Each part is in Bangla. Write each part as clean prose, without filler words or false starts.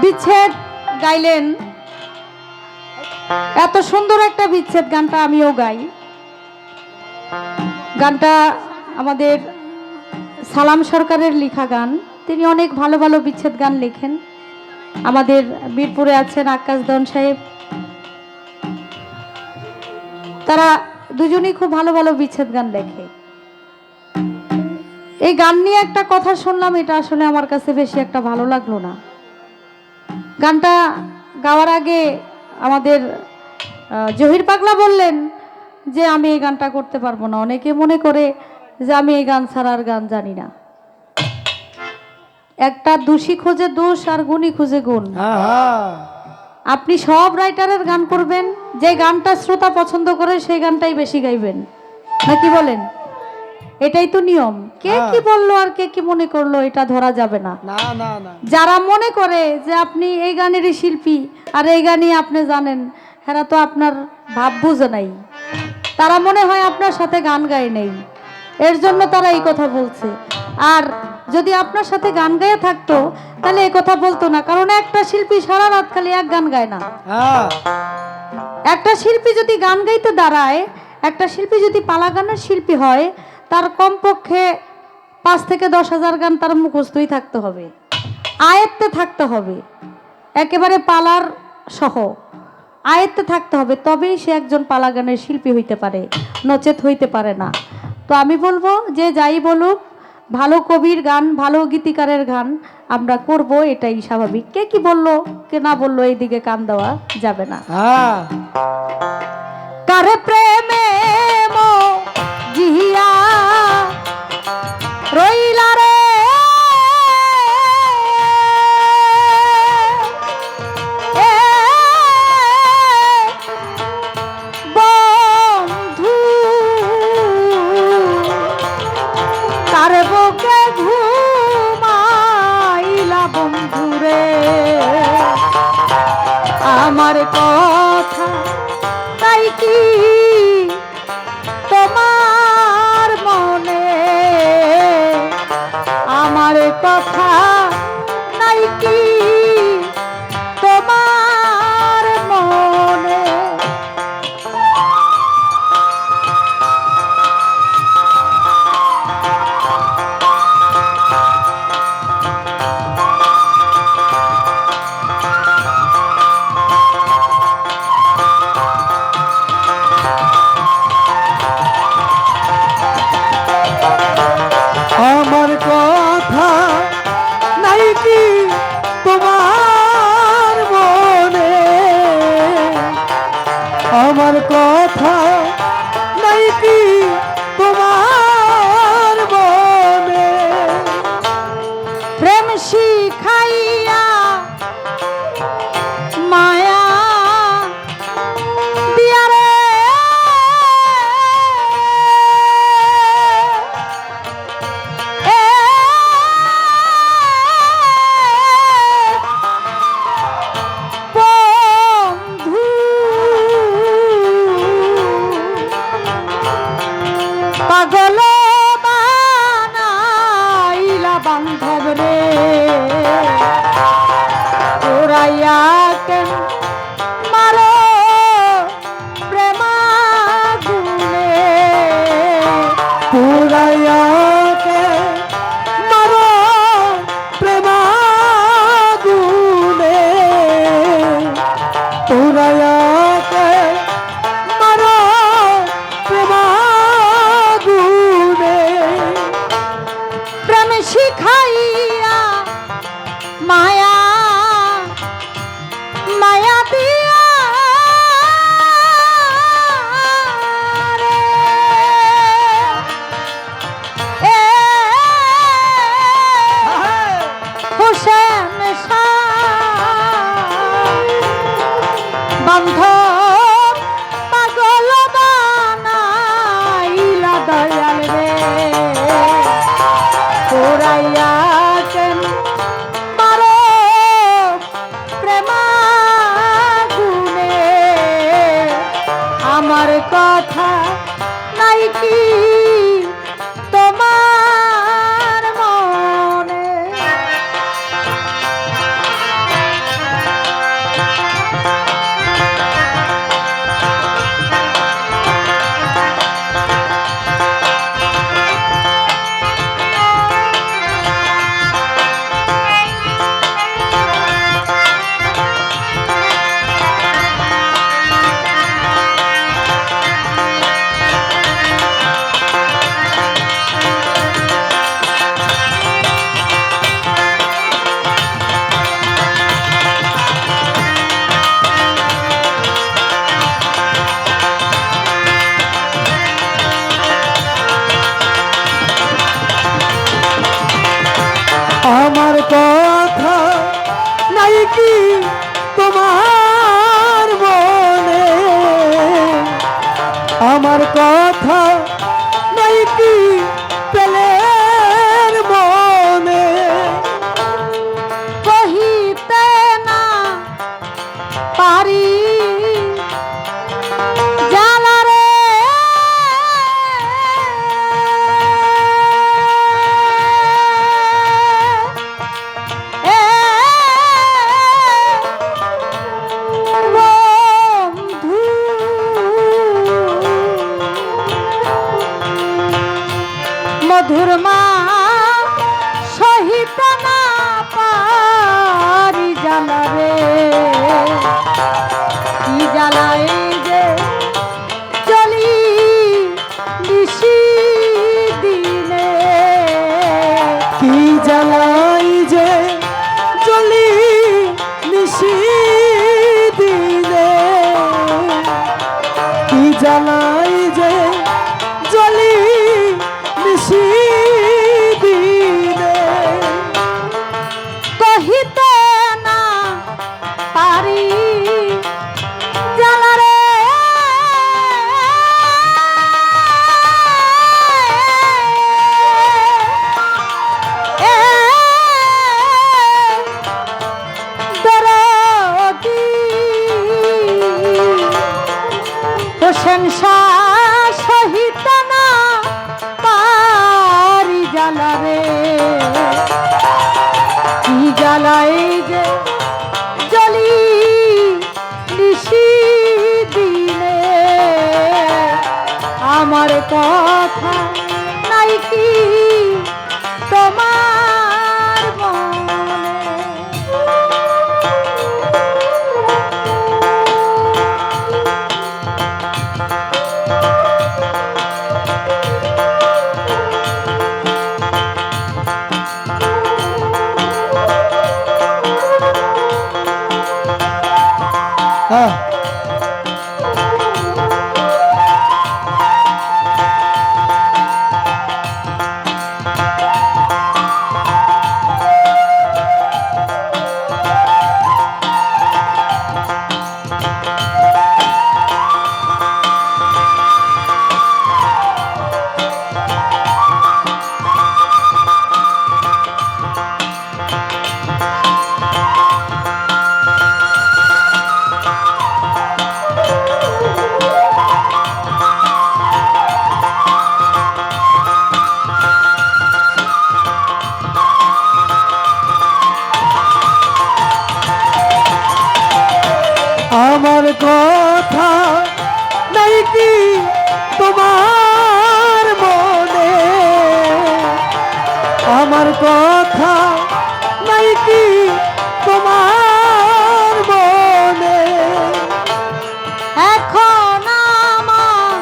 বিচ্ছেদ গাইলেন, এত সুন্দর একটা বিচ্ছেদ গানটা আমিও গাই। গানটা আমাদের সালাম সরকারের লেখা গান। তিনি অনেক ভালো ভালো বিচ্ছেদ গান লেখেন। আমাদের বীরপুরে আছেন আকাশ দন সাহেব, তারা দুজনেই খুব ভালো ভালো বিচ্ছেদ গান লেখে। এই গান নিয়ে একটা কথা শুনলাম, এটা আসলে আমার কাছে বেশি একটা ভালো লাগলো না। গানটা গাওয়ার আগে আমাদের জহির পাগলা বললেন যে আমি এই গানটা করতে পারবো না। অনেকে মনে করে যে আমি এই গান ছাড়ার গান জানি না। একটা দোষী খোঁজে দোষ আর গুণী খুঁজে গুণ। আপনি সব রাইটারের গান করবেন, যে গানটা শ্রোতা পছন্দ করে সেই গানটাই বেশি গাইবেন, নাকি বলেন? এটাই তো নিয়ম। কে কি বললো আর কে কি মনে করলো এটা ধরা যাবে না। যারা মনে করে যে আপনি এই গানেরই শিল্পী আর এই গানই আপনি জানেন, এরা তো আপনার ভাব বুঝে নাই। তারা মনে হয় আপনার সাথে গান গায় নেই, এর জন্য তারা এই কথা বলছে। আর যদি আপনার সাথে গান গায়ে থাকতো তাহলে এই কথা বলতো না। কারণ একটা শিল্পী সারা রাত খালি এক গান গায় না। একটা শিল্পী যদি গান গাইতে দাঁড়ায়, একটা শিল্পী যদি পালা গানের শিল্পী হয়, তার কমপক্ষে 5 থেকে 10,000 গান তার মুখস্থই থাকতে হবে, আয়ত্তে থাকতে হবে, একেবারে পালার সহ আয়ত্তে থাকতে হবে, তবেই সে একজন পালা গানের শিল্পী হইতে পারে, নচেত হইতে পারে না। তো আমি বলবো যে যাই বলুক, ভালো কবির গান, ভালো গীতিকারের গান আমরা করব, এটাই স্বাভাবিক। কে কি বললো কে না বললো এইদিকে কান দেওয়া যাবে না। কারে প্রেমে জিয়া রইলা রে বন্ধু, কার বুকে ঘুমাইলা বন্ধু রে, আমার কথা তাই কি তোমার মনে, আমার কথা নাই কি তোমার মনে। আমার কথা নাই কি তোমার মনে, আমার কথা নাই কি তোমার মনে, প্রেম শিখাইয়া মায়া দিয়া রে, বন্ধু পাগল বানাইলা বান্ধব রে, তোরাইয়া কেন মারো প্রেমাগুনে, পুরাইয়াকে মারো প্রেমাগুনে, পুরাইয়াকে মারো প্রেমাগুনে, প্রেম শিখাইয়া মায়া মায়া দিয়া রে, হোসেন বান্ধব পাগল বানাইলা দয়াল রে, পুরাইয়া কেন মারো প্রেমাগুনে, আমার কথা নাই কি তোমার মনে। আমার কথা নাই কি তোমার মনে আমার কথা নাই কি পেলের মনে কহিতে না পারি জ্বালা রে বন্ধু মধুর মা সহিত না পারি জ্বালা রে কি জ্বালায় যে চলি নিশি দিনে কি জ্বালাই যে জ্বলি নিশি দিনে কি জ্বালাই যে জ্বলি নিশি দিনে কহিতে না পারি জ্বালা রে দরদি হোসেন শাহ সহিত না পারি জ্বালা রে কি জ্বালাই যে জ্বলি নিশি দিনে আমার কথা নাই কি তোমার মনে হ্যাঁ আমার কথা নাই কি তোমার মনে আমার কথা নাই কি তোমার মনে এখন আমার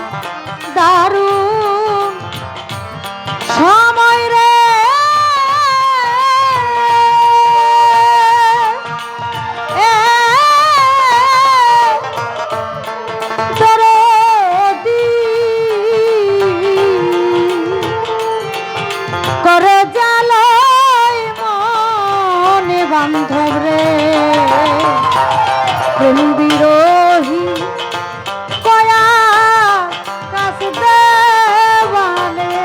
দারুণ সময় রে দরদি করে জ্বালায় মনে বান্ধব রে প্রেম বিরোহী কয়া কাছ দেওয়ানে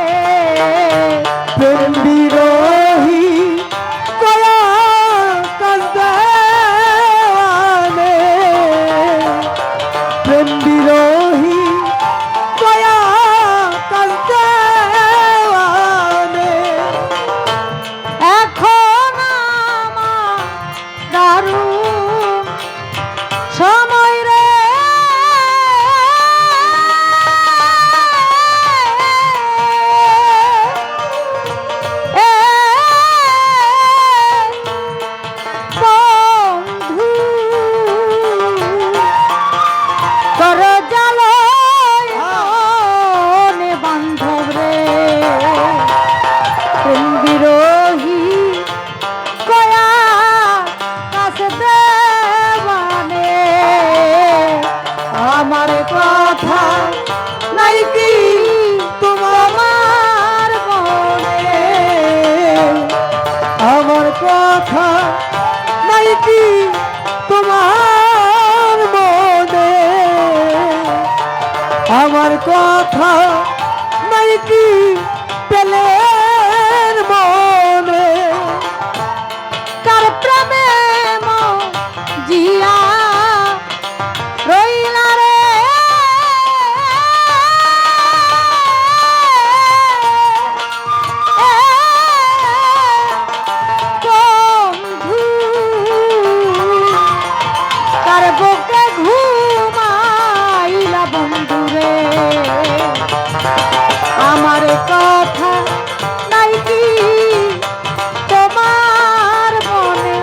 প্রেম বিরোহী কয়া কাজদানে প্রেম বিরোহী কয়া কাজদানে এখন আমার দারুণ সময় কি তোমার মনে আমার কথা নাই কি পেলের মনে কার প্রেমে জিয়া রইলা রে বন্ধু কার বুকে ঘুমাইলা বন্ধু রে আমার কথা নাই কি তোমার মনে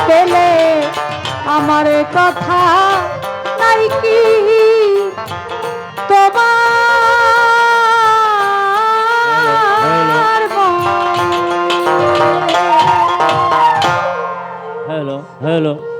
পেলে আমার কথা নাই কি তোমার মনে hello, hello.